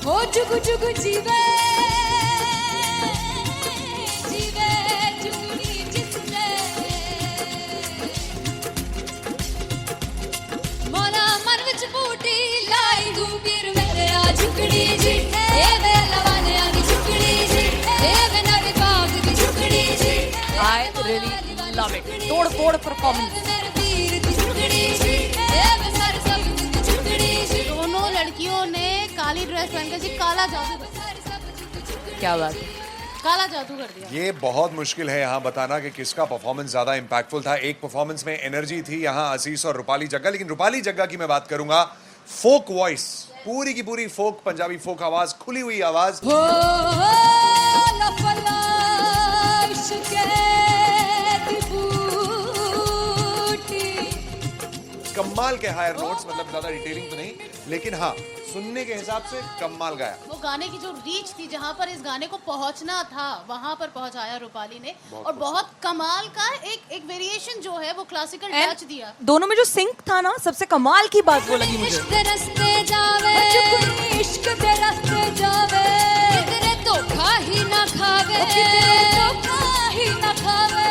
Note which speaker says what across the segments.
Speaker 1: ओ जुगु जुगु जीवे जीवे जुगनी जिसने मोला मन विच बूटी लाई गुबीर मेरे आ झुकड़ी जी ए वे लवाने आगी झुकड़ी जी ए वे नवी बाग दी झुकड़ी जी
Speaker 2: I really love it. तोड़ परफॉर्मेंस।
Speaker 3: दोनों लड़कियों ने काली ड्रेस पहनकर जी काला जादू
Speaker 2: क्या बात है।
Speaker 3: काला जादू कर दिया।
Speaker 4: ये बहुत मुश्किल है यहाँ बताना कि किसका परफॉर्मेंस ज्यादा इंपैक्टफुल था। एक परफॉर्मेंस में एनर्जी थी यहाँ असीस और रूपाली जग्गा, लेकिन रूपाली जग्गा की मैं बात करूंगा फोक वॉइस, पूरी की पूरी फोक, पंजाबी फोक आवाज, खुली हुई आवाज। कमाल के हायर नोट्स, मतलब ज्यादा डिटेलिंग तो नहीं, लेकिन हाँ सुनने के हिसाब से कमाल गाया।
Speaker 3: वो गाने की जो रीच थी, जहाँ पर इस गाने को पहुंचना था वहां पर पहुंचाया रूपाली ने, और बहुत कमाल का एक वेरिएशन जो है वो क्लासिकल टच दिया।
Speaker 2: दोनों में जो सिंक था ना, सबसे कमाल की बात वो लगी मुझे।
Speaker 1: इश्क दे रस्ते जावे इश्क दे रस्ते जावे किधरे धोखा ही ना खावे धोखा ही ना खावे।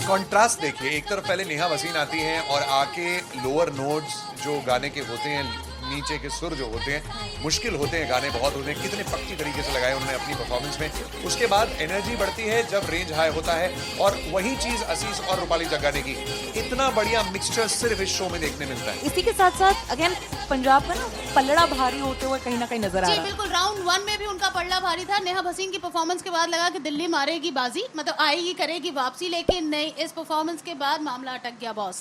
Speaker 4: कॉन्ट्रास्ट देखिए, एक तरफ पहले नेहा वसीन आती हैं और आके लोअर नोट्स जो गाने के होते हैं, नीचे के सुर जो होते हैं, मुश्किल होते हैं, गाने बहुत होते हैं, कितने पक्की तरीके से लगाए उन्होंने अपनी परफॉर्मेंस में। उसके बाद एनर्जी बढ़ती है जब रेंज हाई होता है, और वही चीज असीस और रूपाली जग्गा ने की। इतना बढ़िया मिक्सचर सिर्फ इस शो में देखने मिलता है।
Speaker 2: इसी के साथ साथ अगेन पंजाब का ना पलड़ा भारी होते हुए कहीं ना कहीं नजर आ
Speaker 3: जी
Speaker 2: रहा है।
Speaker 3: बिल्कुल, राउंड 1 में भी उनका पलड़ा भारी था। नेहा भसीन की परफॉर्मेंस के बाद लगा कि दिल्ली मारेगी बाजी, मतलब आएगी करेगी वापसी, लेकिन नहीं, इस परफॉर्मेंस के बाद मामला अटक गया बॉस।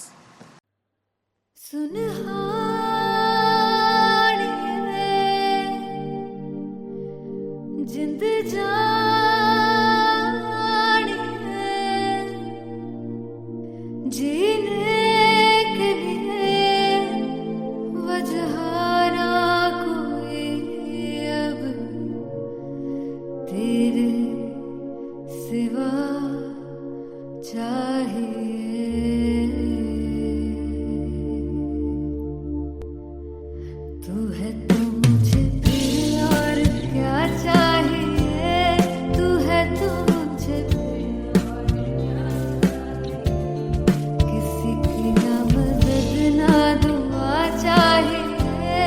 Speaker 1: जिंद जाने जीने के लिए वजह ना कोई अब तेरे सिवा चाहिए। तू है तो मुझे फिर और क्या चाहिए, तू है तो मुझे किसी की ना मदद ना दुआ चाहिए,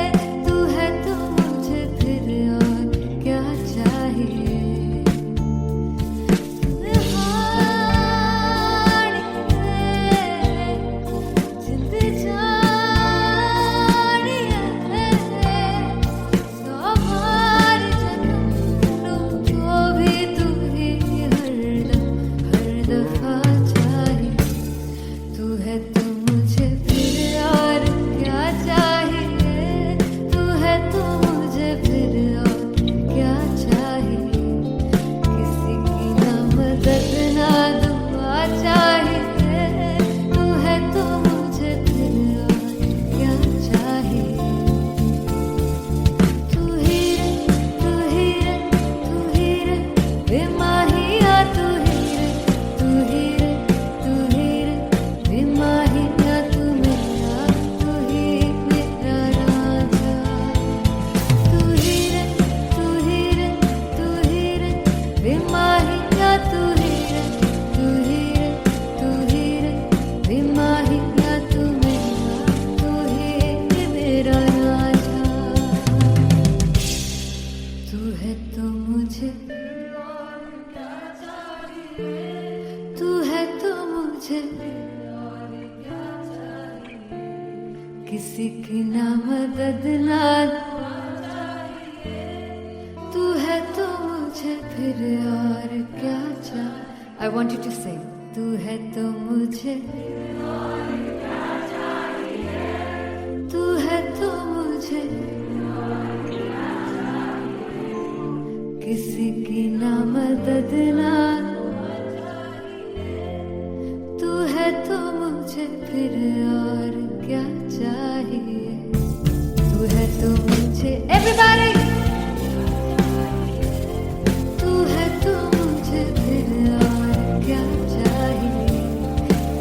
Speaker 1: तू है तो मुझे फिर और क्या चाहिए। किसी की ना मदद ना तू है तो मुझे फिर और क्या चाहिए। I want you to sing. तू है तो मुझे तू है तो मुझे किसी की ना मदद ना तू है तो मुझे फिर और क्या चाहिए। तू है तो मुझे everybody तू है तो मुझे फिर और क्या चाहिए।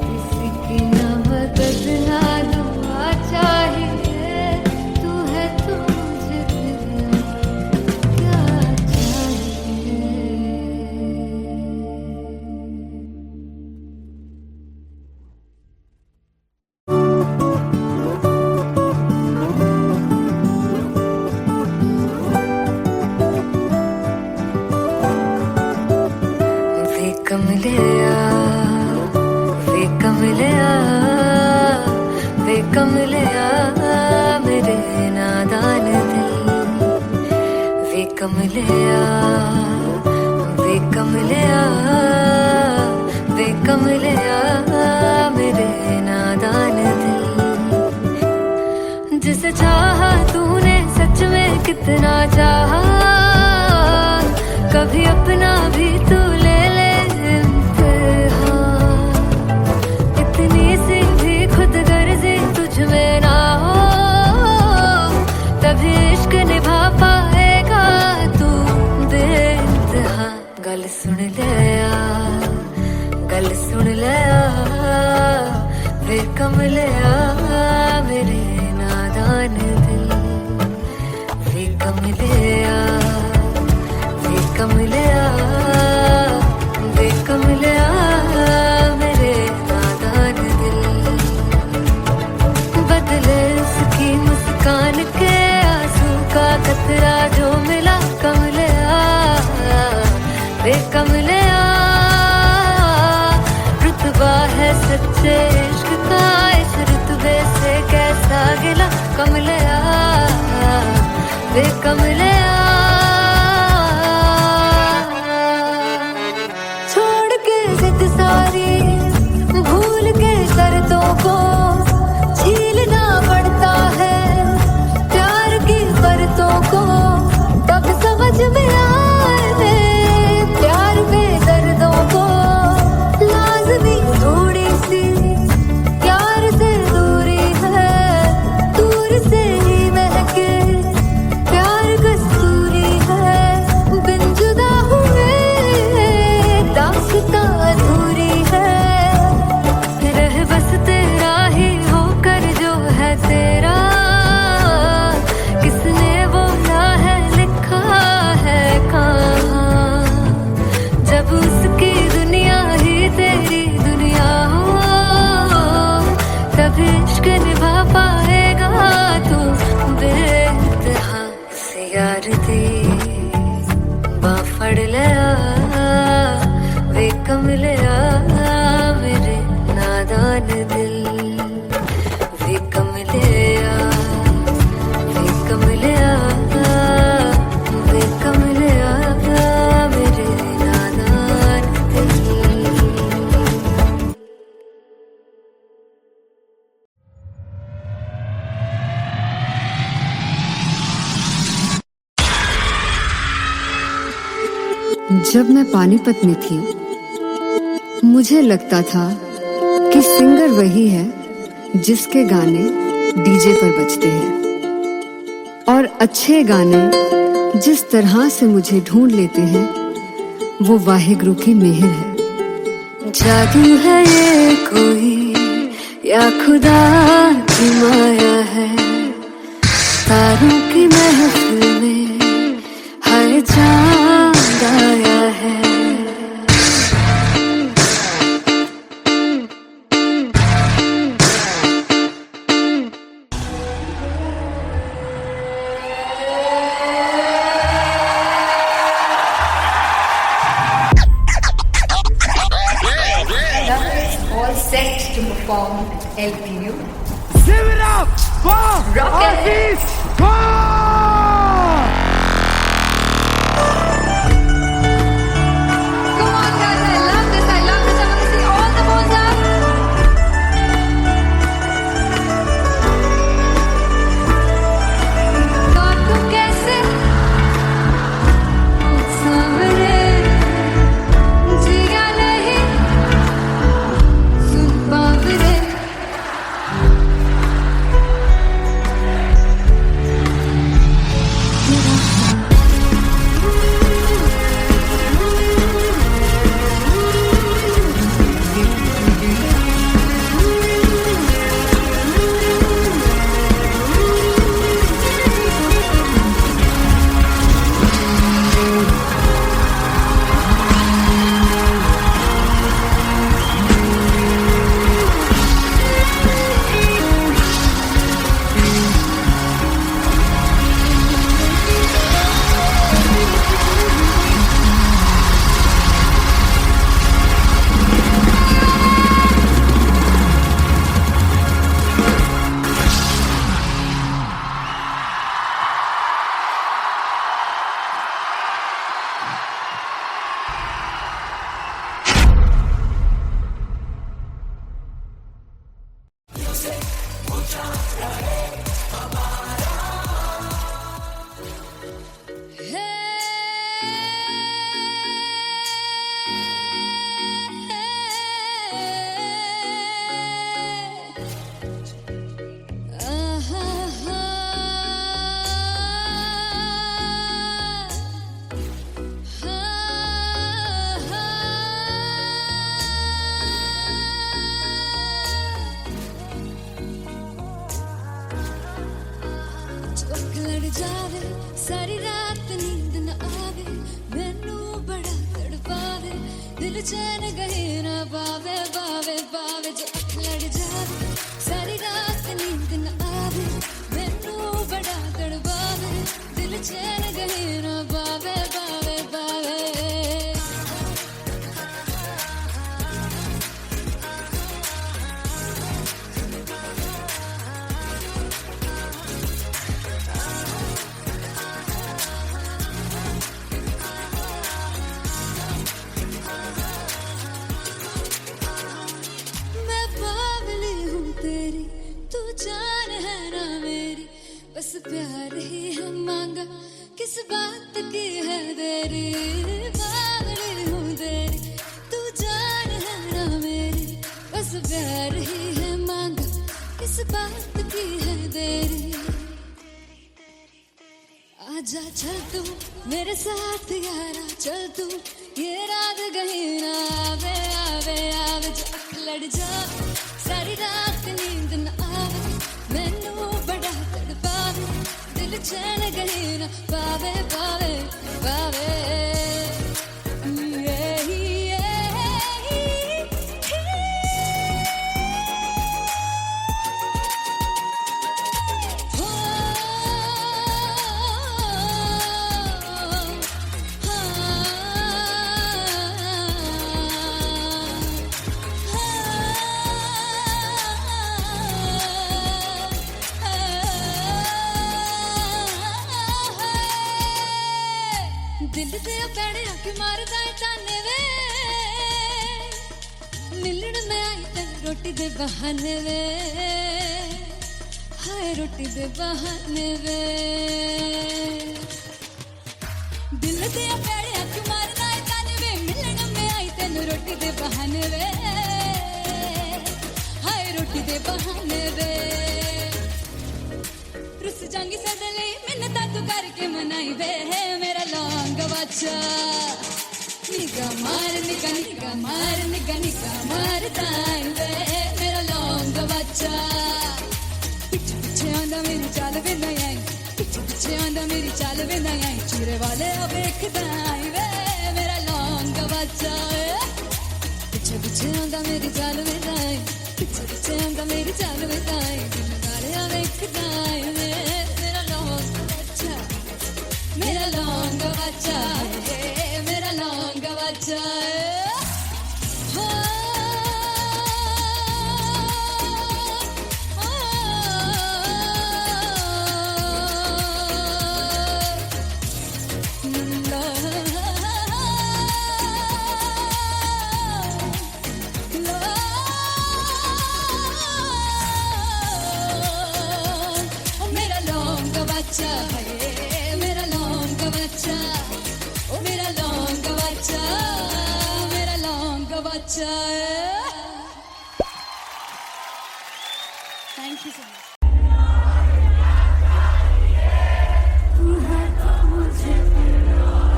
Speaker 1: किसी की ना मदद ना दुआ चाहिए। तू है तो मुझे फिर और
Speaker 5: वे कमलिया मेरे नादान दिल, वे कमलिया, वे कमलिया, वे कमलिया मेरे नादान दिल। जिसे चाहा तूने सच में कितना चाहा, कभी अपना भी तू ले ले इम्तिहान। इतनी सी भी खुद गर्जी तुझ में ना हो, तभी इश्क निभा पाएगा तू बेइंतहा। गल सुन लिया, गल सुन लिया, वे कमलिया मेरे नादान दिल, वे कमलिया, वे कमलिया, वे कमलिया मेरे नादान दिल। बदले उसकी मुस्कान के आंसू का कतरा जो मिला कमलिया, वे कमलिया। रुतबा है सच्चे इश्क का, इस रुतबे से कैसा गिला कमलिया, वे कमलिया। छोड़ के जिद सारी, भूल के शर्तों को, झीलना पड़ता है प्यार की परतों को। तब समझ में आए प्यार में दर्दों को, लाज़मी थोड़ी सी प्यार से दूरी है, दूर से ही महके प्यार कस्तूरी है। बिन जुदा हुए दास्तां अधूरी है, रह बस तेरा ही होकर जो है तेरा। किसने बोला है लिखा है कहाँ, जब उसकी दुनिया ही तेरी दुनिया हो, तब इश्क निभा पाएगा तू बेइंतहा। उसे यार दी बाफड़ लिया, वे कमलिया मेरे नादान दिल, वे कमलिया, वे कमलिया, वे कमलिया मेरे नादान दिल।
Speaker 6: जब मैं पानीपत में थी, मुझे लगता था कि सिंगर वही है जिसके गाने डीजे पर बजते हैं, और अच्छे गाने जिस तरह से मुझे ढूंढ लेते हैं वो वाहिगुरु की मेहर है।
Speaker 5: जादू है ये कोई या खुदा की माया है, तारों की महफिल में हर चांद आया है।
Speaker 2: All set to perform LPU.
Speaker 7: Give it up for Hafiz Khan!
Speaker 1: Come on guys, I love this, I love this. I want to see all the balls up. काटू कैसे सामने जिया नहीं सुन बाबरे। लड़ जावे सारी रात नींद न आवे मैनू बड़ा तड़पावे दिल चैन गहे ना पावे पावे पावे जो अख लड़ जावे सारी रात नींद न आवे मैनू बड़ा तड़पावे दिल चैन गहे ना पावे पावे पावे मैं बावली हूँ तेरी तू जान है ना मेरी बस प्यार ही है मांगा किस बात की है देरी बावली हूँ तेरी तू जान है ना मेरी बस प्यार ही है मांगा किस बात की है देरी आजा चल तू मेरे साथ यारा चल तू ये रात गही ना आवे आवे आवे जो अख लड़ जा सारी रात नींद न आवे मैनू बड़ा तड़पावे दिल चैन गही ना पावे पावे पावे दिल से पैड़े आके मारदा है ताने वे मिलन में आई तन रोटी दे बहाने वे हाय रोटी दे बहाने वे दिल से पैड़े आके मारदा है ताने वे मिलन में आई तन रोटी दे बहाने वे हाय रोटी दे बहाने वे रुस जांगी सदले मिन्नता तू करके मनाई वे मेरा लौंग बच्चा निगा मार ताई वे मेरा लौंग बच्चा पीछे पीछे आंदा मेरी चाल वे नहीं आई पीछे पीछे आंदा मेरी चाल वे नहीं आई चूरे वाले वेखदा आई वे मेरा लौंग बच्चा पीछे पीछे आंदा मेरी चाल वे नहीं आई पीछे पीछे आंदा मेरी चाल वे नहीं आई दिन वाले वेखदा आई वे मेरा लौंग बच्चा मेरा लौंग बच्चा मेरा लौंग बच्चा मेरा लौंग बच्चा मेरा लौंग बच्चा ओ मेरा लौंग बच्चा मेरा लौंग बच्चा थैंक यू सो मच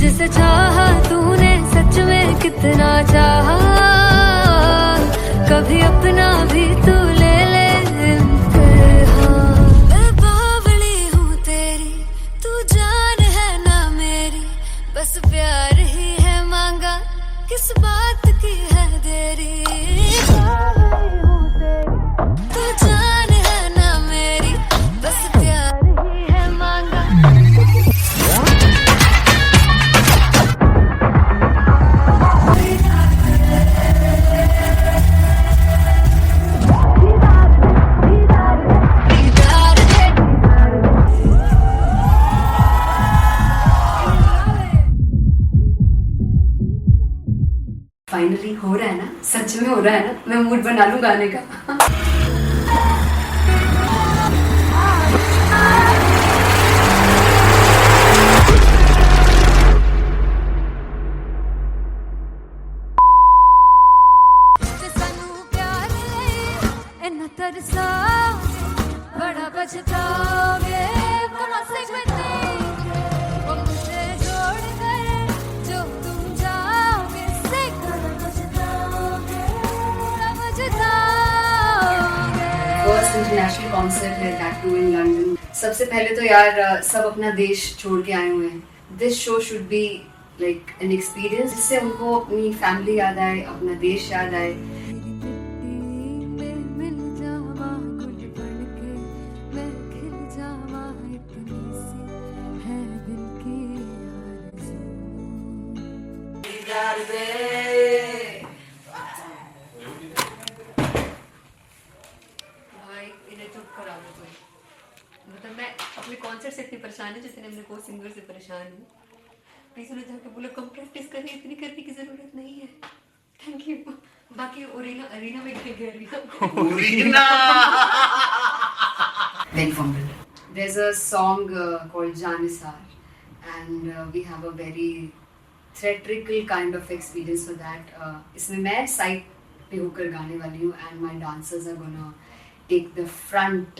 Speaker 5: जिसे चाहा तूने सच में कितना चाहा कभी अपना भी तू ले ले इम्तिहान मैं बावली हूँ तेरी तू जान है ना मेरी बस प्यार ही है मांगा किस बात की है देरी बावली हूँ तेरी तू जान है ना मेरी बस प्यार ही है मांगा
Speaker 6: फाइनली हो रहा है ना, सच में हो रहा है ना, मैं मूड बना लूं गाने का।
Speaker 5: तरसा बड़ा बचताओगे बड़ा से
Speaker 6: इंटरनेशनल कॉन्सर्ट है, दैट टू इन लंदन। सबसे पहले तो यार सब अपना देश छोड़ के आए हुए हैं। This show should be like an experience, जिससे उनको अपनी फैमिली याद आए, अपना देश याद आए। मतलब मैं अपने कॉन्सर्ट से इतनी परेशान हूँ जितने अपने को सिंगर से परेशान हूँ। प्लीज उन्हें जाके बोलो कम प्रैक्टिस करिए, इतनी करने की जरूरत नहीं है। Thank you. बाकी अरीना में गए arena very fumble. There's a song called Janisar and we have a very theatrical kind of experience for that. इसमें मैं साइड पे होकर गाने वाली हूँ and my dancers are gonna take the front,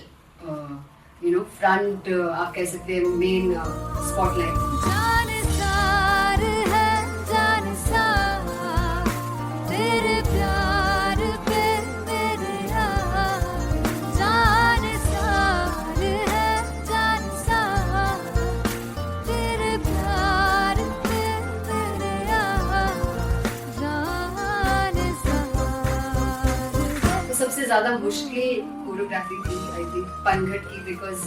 Speaker 6: front आप कह सकते हैं main spotlight.
Speaker 5: जानसार है जानसार तेरे प्यार पे मेरे यार, जानसार है जानसार तेरे प्यार पे मेरे यार, जानसार।
Speaker 6: तो सबसे ज़्यादा मुश्किल कोरियोग्राफी थी आई थिंक पनघट की, because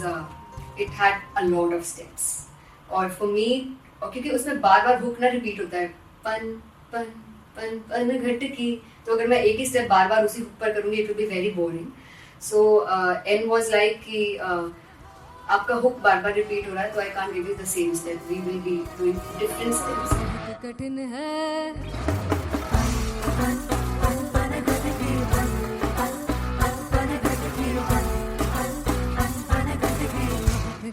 Speaker 6: it had a lot of steps. और फॉर मी, और क्योंकि उसमें बार बार हुक ना रिपीट होता है, पन पन पन पन घट की, तो अगर मैं एक ही स्टेप बार बार उसी हुक पर करूंगी it will be very boring. So एन वाज लाइक कि आपका हुक बार बार रिपीट हो रहा है, तो I can't give you the same step, we will be doing different steps.
Speaker 5: कठिन है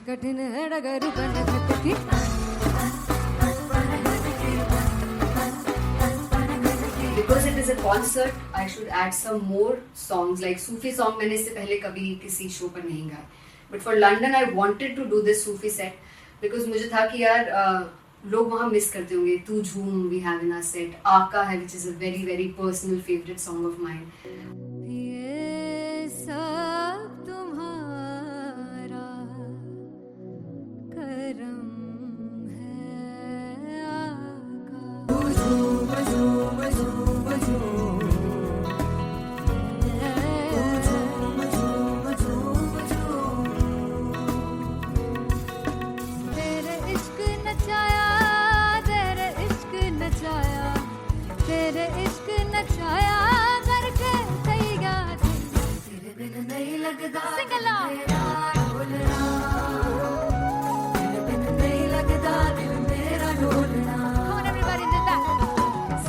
Speaker 5: कठिन है डगर बन घटकी,
Speaker 6: Because it is a concert, I should add some more songs like Sufi song. मैंने इससे पहले कभी किसी शो पर नहीं गाए, but for London I wanted to do this Sufi set because मुझे था कि यार लोग वहाँ मिस करते होंगे। तू झूम we have in our set, आका है which is a very very personal favorite song of mine.
Speaker 5: ये सब तुम्हारा करम है आका। तेरे इश्क नचाया, तेरे इश्क नचाया, तेरे इश्क नचाया करके तैयार, तेरे बिन नहीं लगता सिंगला ढोलना, तेरे बिन नहीं लगता दिल मेरा ढोलना। Come on everybody, do that.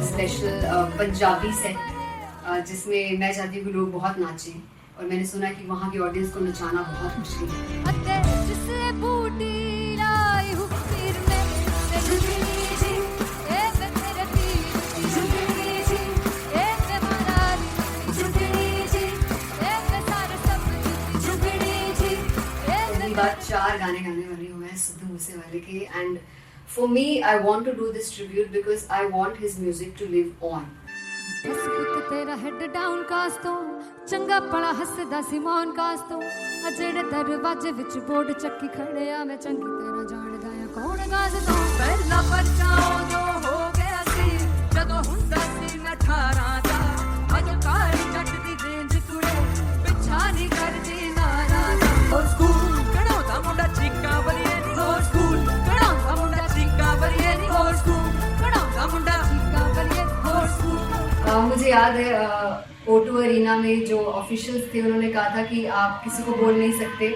Speaker 6: Special Punjabi set जिसमें मैं चाहती हूँ कि लोग बहुत नाचें, और मैंने सुना कि वहाँ की ऑडियंस को नचाना बहुत मुश्किल है।
Speaker 5: अते जिससे बूटी लाई हूँ पीर में, ते झुकनी जी ए मैं तेरे पीर की झुकनी जी, ए मैं मरारी की झुकनी जी, ए मैं सारे सब की झुकनी जी, ए
Speaker 6: पहली बार 4 गाने गाने वाली हूँ मैं सिद्धू मूसेवाले के, and for me I want to do this tribute because I want his music to live on.
Speaker 5: बस पुत तेरा हेड डाउन कास तो चंगा पड़ा हसदा सिमोन कास तो, अजेड़े दरवाजे विच बोर्ड चक्की खड़े आ मैं चंगी तरह जानदा आ कौन गाज तो।
Speaker 8: पहला बच्चा जो हो गया सी जदों हुंदा सी मैं 18 दा, अज काली जट दी रेंज कुड़े पिछा नहीं करदी नारा दा। हो स्कूल कढ़ाउंदा मुंडा चीका बरिए नी, हो स्कूल कढ़ाउंदा मुंडा चीका बरिए नी, हो स्कूल कढ़ाउंदा मुंडा चीका बरिए, हो स्कूल।
Speaker 6: मुझे याद है O2 अरीना में जो ऑफिशियल्स थे उन्होंने कहा था कि आप किसी को बोल नहीं सकते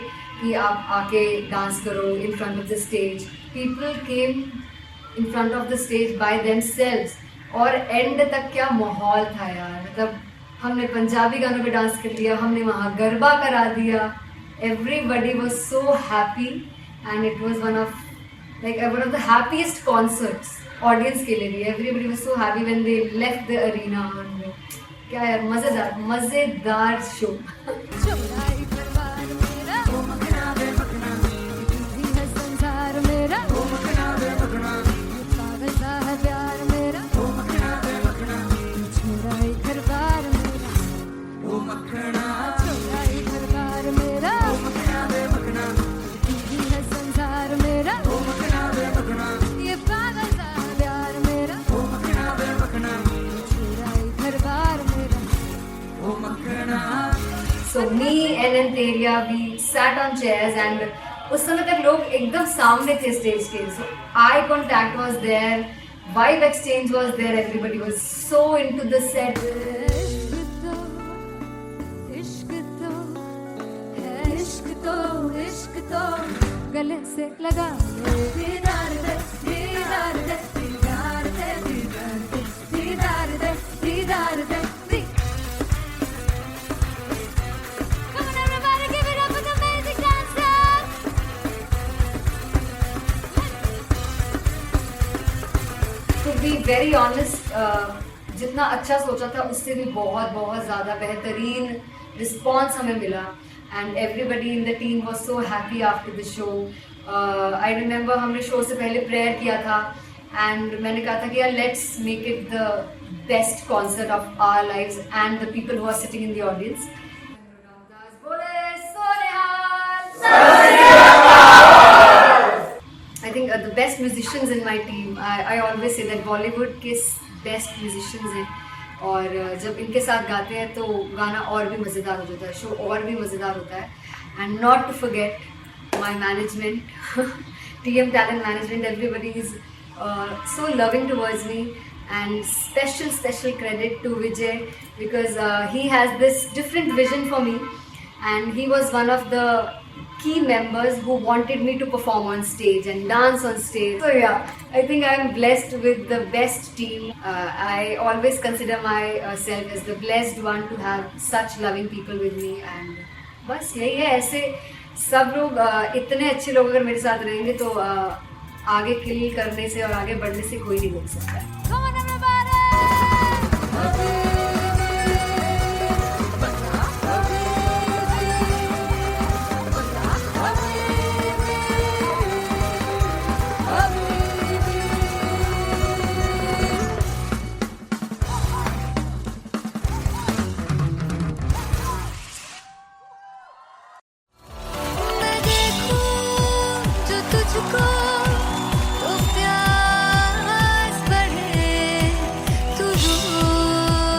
Speaker 6: कि आप आके डांस करो in front of the stage. People came in front of the stage by themselves, और एंड तक क्या माहौल था यार, मतलब हमने पंजाबी गानों पे डांस कर लिया, हमने वहाँ गरबा करा दिया, everybody was so happy and it was one of the happiest concerts audience के लिए भी। Everybody was so happy when they left the arena. क्या यार, मजेदार शो।
Speaker 5: चौराई परिवार मेरा ओ मखना बे मखना, तू है संसार मेरा ओ मखना बे मखना, पागल सा है प्यार मेरा ओ मखना बे मखना, चौराई परिवार मेरा ओ मखना, चौराई परिवार मेरा
Speaker 6: So me and Anteria, we sat on chairs and उस समय तक लोग एकदम सामने थे स्टेज के. So eye contact was there, vibe exchange was there, everybody was so into the set.
Speaker 5: इश्क तो गले से लगा दीदार दे दीदार दे दीदार दे दीदार दे दीदार दे. Come on everybody, give it up for the amazing dancers.
Speaker 6: To be very honest, जितना अच्छा सोचा था उससे भी बहुत बहुत ज़्यादा बेहतरीन रिस्पॉन्स हमें मिला. And everybody in the team was so happy after the show. I remember हमने शो से पहले प्रेयर किया था and मैंने कहा था कि यार let's make it the best concert of our lives and the people who are sitting in the audience. I think the best musicians in my team. I always say that Bollywood के best musicians हैं. और जब इनके साथ गाते हैं तो गाना और भी मज़ेदार हो जाता है, शो और भी मज़ेदार होता है. And not to forget my management, TM Talent Management, everybody is so loving towards me. And special credit to Vijay because he has this different vision for me and he was one of the key members who wanted me to perform on stage and dance on stage. So yeah, I think I am blessed with the best team. I always consider myself as the blessed one to have such loving people with me. And बस यही है, ऐसे सब लोग इतने अच्छे लोग अगर मेरे साथ रहेंगे तो आगे किल करने से और आगे बढ़ने से कोई नहीं रोक सकता है.
Speaker 5: Come on everybody. मैं देखूं जो तुझको तो प्यास बढ़े, तू रूठ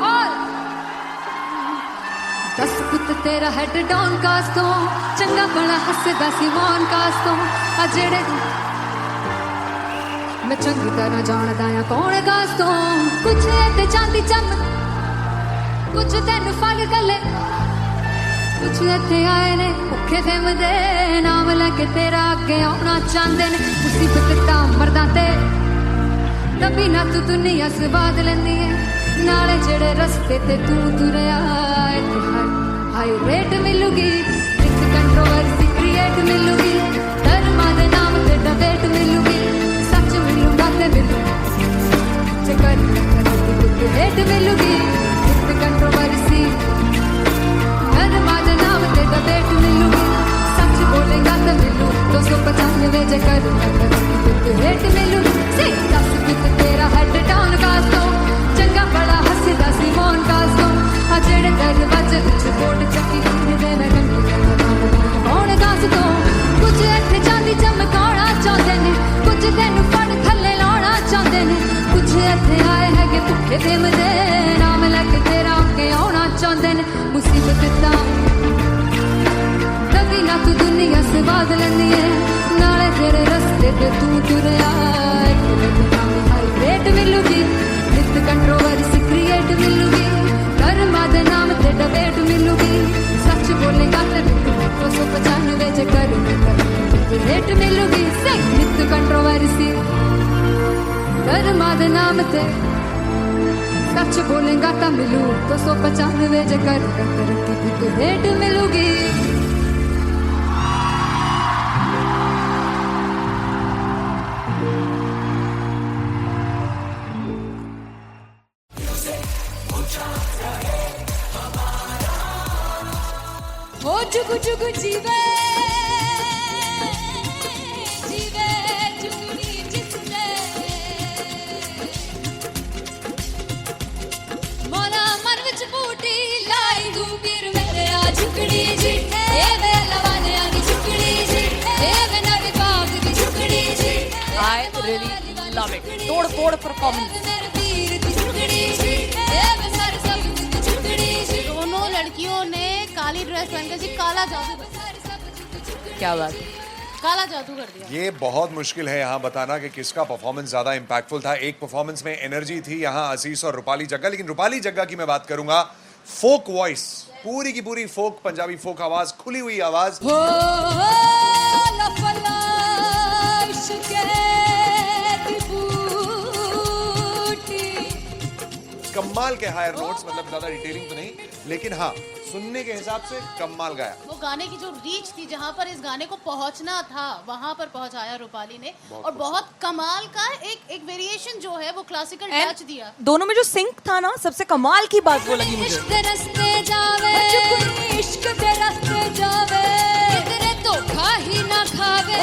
Speaker 5: और दस पुत तेरा हेड डॉन कास तो चंगा बड़ा हसदा सी मौन कास तो आ जेड़े मैं चंगी तरह जानदा आ कौन कास तो कुछ ते चांदी चम कुछ तेन फल गले कुछ इत्थे आए ने भुखे फिमदे नाम लैके तेरा अगे आउणा चाहंदे ने मुसीबत तां मरदा ते तभी ना तू दुनिया स्वाद लैंदी है नाले जेड़े रस्ते ते तू तुरया इत्थे हाई रेट मिलूगी इक कंट्रोवर्सी क्रिएट मिलूगी धर्मा दे नाम ते डिबेट मिलूगी सच मिलूगा ते मिलू जे कर रेट मिलूगी इक कंट्रोवर्सी धर्मा दे नाम ते डिबेट मिलूगी सच बोलेगा ते मिलू 295 जे कर रेट मिलूगी से 10 कुछ तेरा हेड डाउन कास तो चंगा बड़ा हसदा सी मौन कास तो आ जेड़े दरवाजे विच बोर्ड चक्की दे मैं कौन कास तो कुछ इत्थे चांदी चमकाउणा चाहंदे ने कुछ तेनू फड़ थल्ले लाउणा चाहंदे ने कुछ इत्थे आए हैगे भुखे फिमदे नाम लैके तेरा अगे आउणा चाहंदे ने मुसीबत तां तभी ना तू दुनिया स्वाद लैंदी है नाले तेरे रस्ते ते तू तुरया रेट मिलूगी नित कंट्रोवर्सी क्रिएट मिलूगी धर्मा दे नाम ते डिबेट मिलूगी सच बोलेगा ते 295 जे कर रेट मिलूगी से नित कंट्रोवर्सी धर्मा दे नाम ते सच बोलेगा ता मिलू 295 जे कर रेट मिलूगी
Speaker 1: ओ जुगु जुगु जीवे जीवे जुगनी जिसने मोरा मन विच बूटी लाई दूबीर मेरे आ झुकड़ी जी ए वे लवाने आगी झुकड़ी जी ए वे नवी बाग दी झुकड़ी जी
Speaker 2: I really love it. तोड़ परफॉर्मेंस।
Speaker 1: मेरे वीर दी झुकड़ी जी ए वे सर सब दी झुकड़ी जी
Speaker 3: दोनों लड़कियों ने काली ड्रेस पहनकर जी काला जादू
Speaker 2: क्या बात है।
Speaker 3: काला जादू कर दिया।
Speaker 4: ये बहुत मुश्किल है यहाँ बताना कि किसका परफॉर्मेंस ज्यादा इंपैक्टफुल था। एक परफॉर्मेंस में एनर्जी थी यहाँ असीस और रूपाली जग्गा, लेकिन रूपाली जग्गा की मैं बात करूंगा फोक वॉइस, पूरी की पूरी फोक, पंजाबी फोक आवाज, खुली हुई आवाज।
Speaker 1: हो लफला इश्क़े दी बूटी
Speaker 4: कमाल के हायर नोट्स, मतलब ज्यादा डिटेलिंग तो नहीं, लेकिन हाँ सुनने के हिसाब से कमाल गाया।
Speaker 3: वो गाने की जो रीच थी, जहाँ पर इस गाने को पहुंचना था वहां पर पहुंचाया रूपाली ने, और बहुत कमाल का एक वेरिएशन जो है वो क्लासिकल टच दिया।
Speaker 2: दोनों में जो सिंक था ना, सबसे कमाल की बात वो लगी मुझे।
Speaker 1: इश्क दे रस्ते जावे इश्क दे रस्ते जावे कितने धोखा ही ना खावे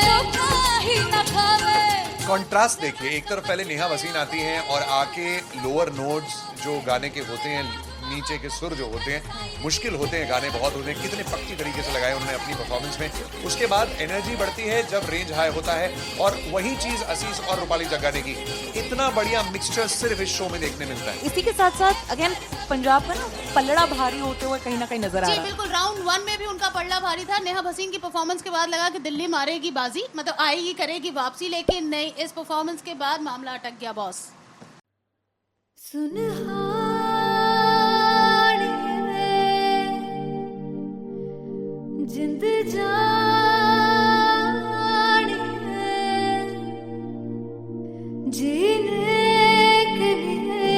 Speaker 1: धोखा ही ना खावे।
Speaker 4: कॉन्ट्रास्ट देखिए, एक तरफ पहले नेहा वसीन आती हैं और आके लोअर नोट्स जो गाने के होते हैं, नीचे के सुर जो होते हैं, मुश्किल होते हैं, गाने बहुत होते हैं, कितने पक्की तरीके से लगाए उन्होंने अपनी परफॉर्मेंस में। उसके बाद एनर्जी बढ़ती है जब रेंज हाई होता है, और वही चीज असीस और रूपाली जग्गा ने की। इतना बढ़िया मिक्सचर सिर्फ इस शो में देखने मिलता है।
Speaker 2: इसी के साथ साथ अगेन पंजाब का ना पल्लड़ा भारी होते हुए कहीं ना कहीं नजर आ
Speaker 3: जी
Speaker 2: रहा है।
Speaker 3: बिल्कुल, राउंड 1 में भी उनका पल्ला भारी था। नेहा भसीन की परफॉर्मेंस के बाद लगा कि दिल्ली मारेगी बाजी, मतलब आएगी करेगी वापसी, लेकिन नहीं, इस परफॉर्मेंस के बाद मामला अटक गया बॉस।
Speaker 5: जिंद जानी है जीने के लिए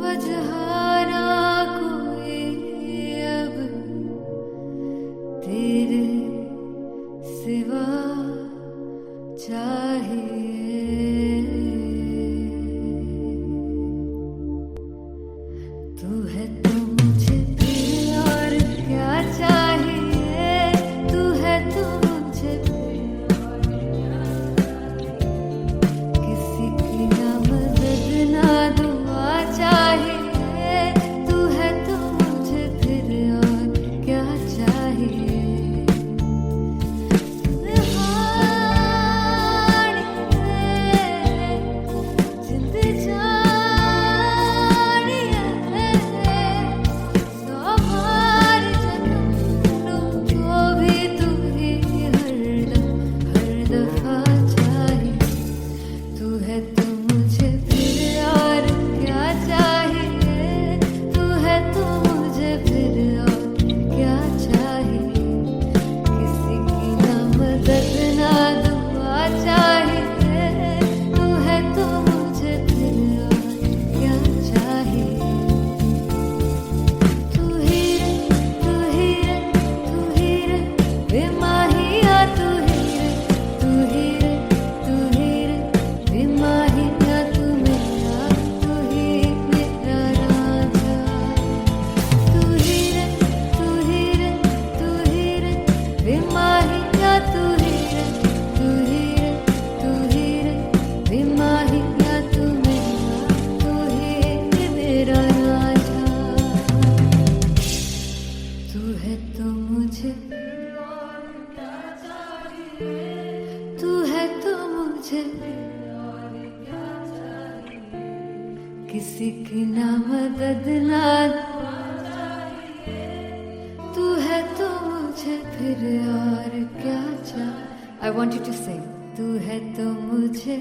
Speaker 5: वजह ना कोई अब तेरे सिवा चाहिए। तू है तो मुझे फिर और क्या चाहिए, तू है तो मुझे फिर और किसी की ना मदद ना दुआ चाहिए, तू है तो मुझे फिर और क्या चाहिए। जिंद जानी मदद ना तू है तो मुझे फिर और क्या चाह I want you to sing तू है तो मुझे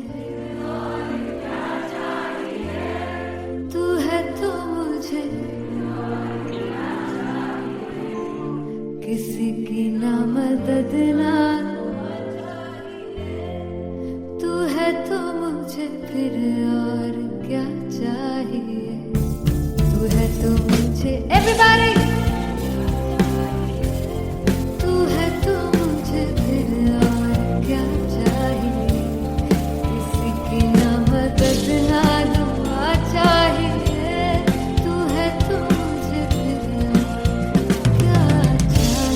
Speaker 5: तू है तो मुझे किसी की ना मदद ना तू है तो मुझे फिर और क्या चाहिए तू है तो मुझे everybody तू है तो मुझे फिर और क्या चाहिए किसी की ना मदद ना दुआ चाहिए तू है तो मुझे फिर और क्या चाहिए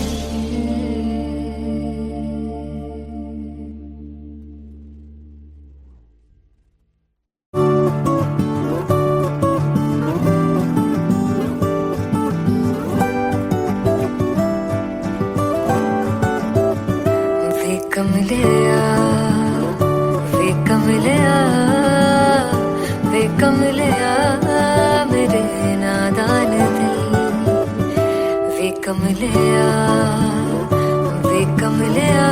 Speaker 5: वे कमलिया वे कमलिया वे कमलिया मेरे नादान दिल वे कमलिया वे कमलिया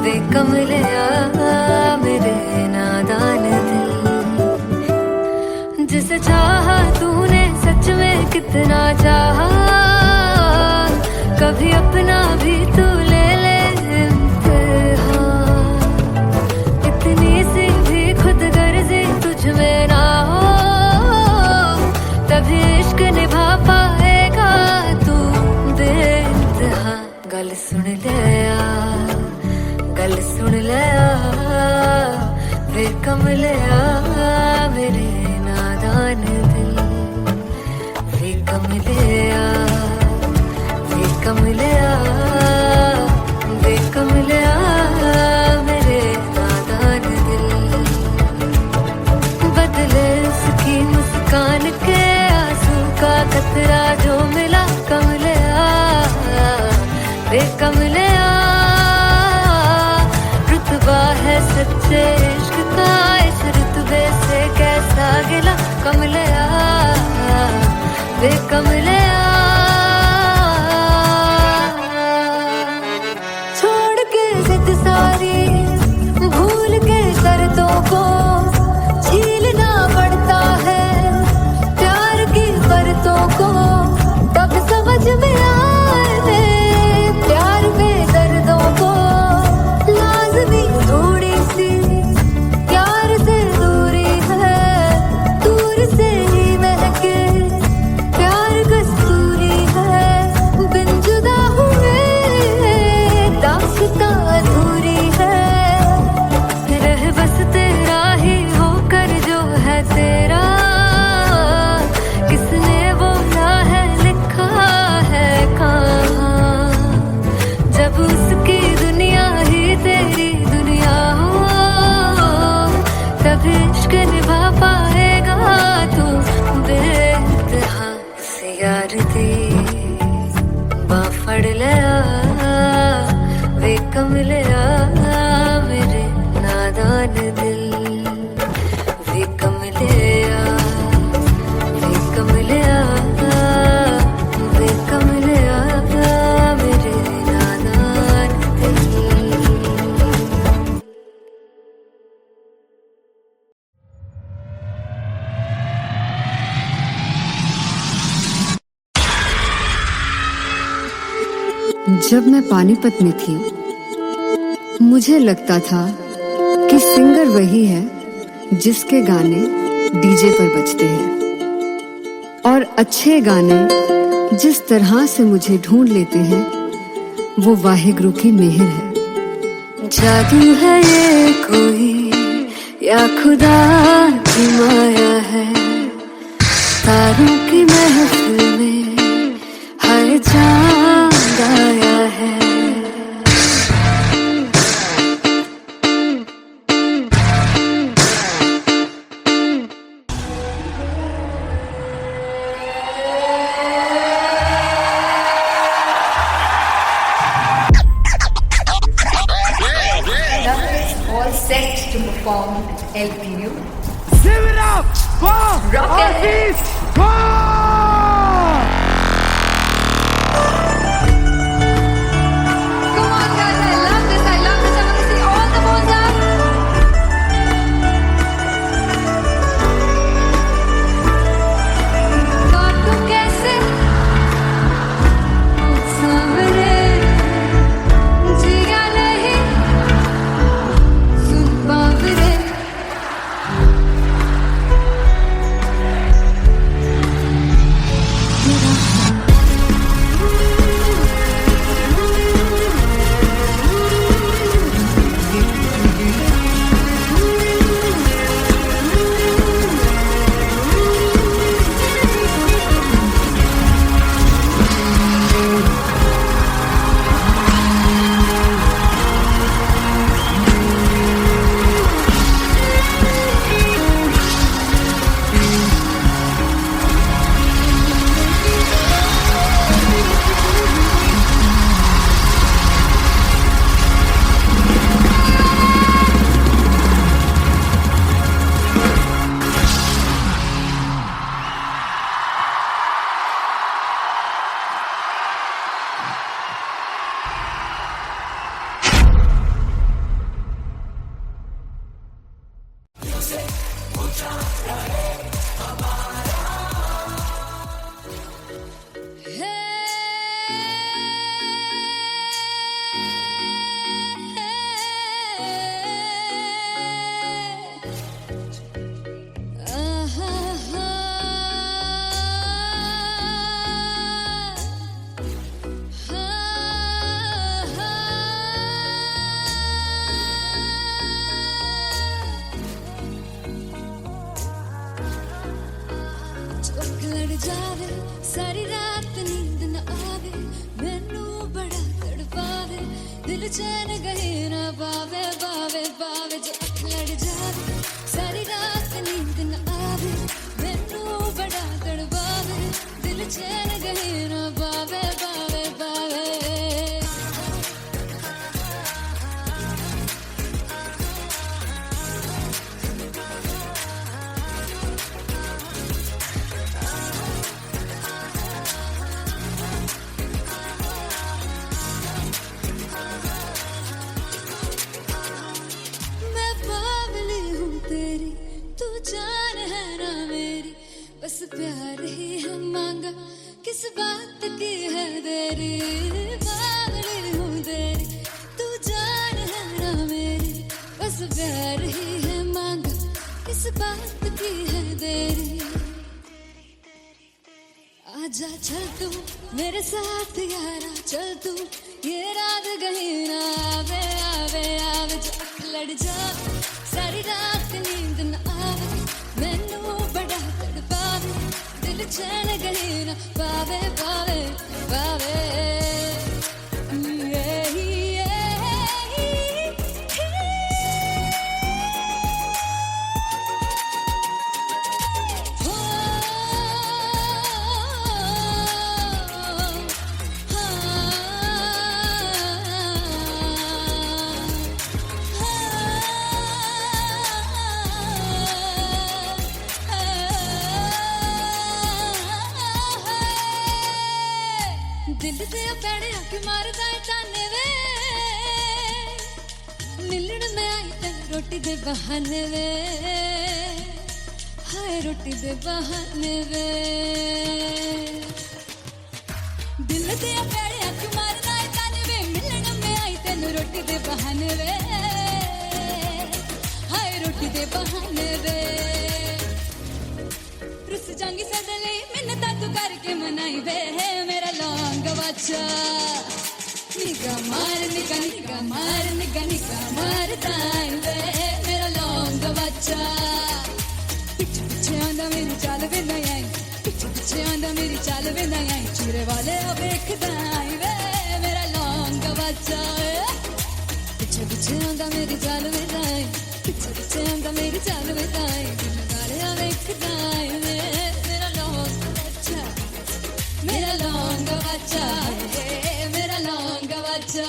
Speaker 5: वे कमलिया मेरे नादान दिल जिसे चाहा तूने सच में कितना चाहा कभी अपना भी तू ले ले इम्तिहान इतनी सी भी खुद गर्जी तुझ में ना हो तभी इश्क निभा पाएगा तू बेइंतहा गल सुन ले वे कमलिया मेरे नादान दिल वे कमलिया वे कमलिया वे कमलिया मेरे नादान दिल बदले उसकी मुस्कान के आंसू का कतरा जो मिला कमलिया वे कमलिया रुतबा है सच्चे इश्क का इस रुतबे से कैसा गिला कमलिया वे कमलिया छोड़ के जिद सारी भूल के शर्तों को झीलना पड़ता है प्यार की शर्तों को तब समझ में आए प्यार में दर्दों को लाजमी थोड़ी सी प्यार से दूरी है दूर से ही महके प्यार कस्तूरी है बिन जुदा हुए दास्तां अधूरी है रह बस तेरा ही होकर जो है तेरा किसने बोला है लिखा है कहाँ जब उसकी दुनिया ही तेरी दुनिया हो तब इश्क निभा पाएगा तू बेइंतहा से यार दी बां फड़ लिया वे कमलिया मेरे नादान दिल वे कमलिया वे कमलिया वे कमलिया मेरे नादान दिल
Speaker 6: जब मैं पानीपत में थी मुझे लगता था कि सिंगर वही है जिसके गाने डीजे पर बजते हैं और अच्छे गाने जिस तरह से मुझे ढूंढ लेते हैं वो वाहिगुरु की मेहर है
Speaker 5: जादू है ये कोई या खुदा की माया है तारों की महफिल में हर चांद आया है
Speaker 6: All set to perform LPU.
Speaker 7: Give it up for Rocket
Speaker 5: जो लड़ जावे सारी रात नींद न आवे मैनू बड़ा तड़पावे दिल चैन गहे ना पावे पावे पावे जो लड़ जावे सारी रात नींद न आवे मैनू बड़ा तड़पावे दिल चैन गहे ना पावे पावे पावे मैं बावली हूँ तेरी तू जान है ना मेरी बस प्यार ही है मांगा किस बात की है देरी बावली हूँ तेरी तू जान है ना मेरी बस प्यार ही है मांगा किस बात की है देरी आजा चल तू मेरे साथ यारा चल तू ये रात गही ना आवे आवे आवे जो लड़ जा सारी रात नींद न आवे मैनू बड़ा तड़पावे दिल चैन गही ना पावे पावे पावे दिल से पैड़े आके मारदा है ताने वे मिलन में आई तन रोटी दे बहाने वे हाय रोटी दे बहाने वे दिल से पैड़े आके मारदा है ताने वे मिलन में आई तन रोटी दे बहाने वे हाय रोटी दे बहाने वे रुस जांगी सदले मिन्नता तू करके मनाई वे मेरा लौंग बच्चा निगा मार ताई वे मेरा लौंग बच्चा पीछे पीछे आंदा मेरी चाल वे नहीं आई पीछे पीछे आंदा मेरी चाल वे नहीं आई चूरे वाले वेखदा आई वे मेरा लौंग बच्चा पीछे पीछे आंदा मेरी चाल वे नहीं आई पीछे पीछे आंदा मेरी चाल वे नहीं आई दिल वाले वेखदा आई वे मेरा लौंग बच्चा मेरा लौंग बच्चा मेरा लौंग बच्चा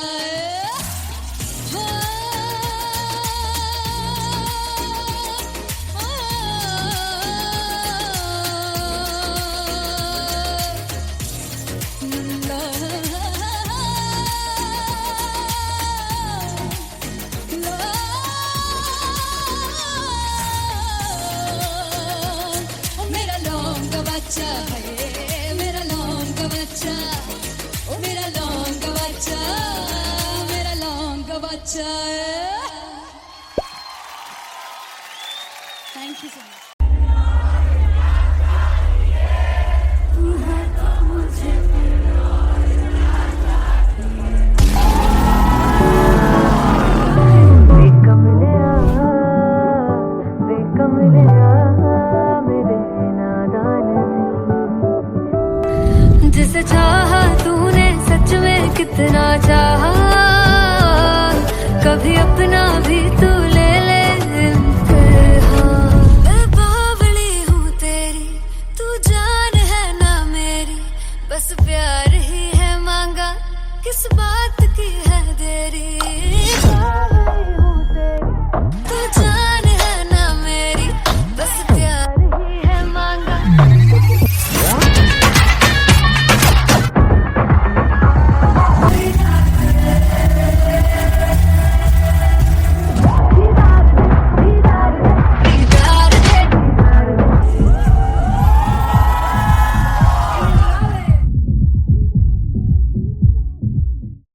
Speaker 5: मेरा लौंग बच्चा मेरा लौंग बच्चा ओ मेरा लौंग बच्चा मेरा लौंग बच्चा थैंक यू सो मच जिसे चाहा तूने सच में कितना चाहा कभी अपना भी तू ले ले इम्तिहान मैं बावली हूँ तेरी तू जान है ना मेरी बस प्यार ही है मांगा किस बात की है देरी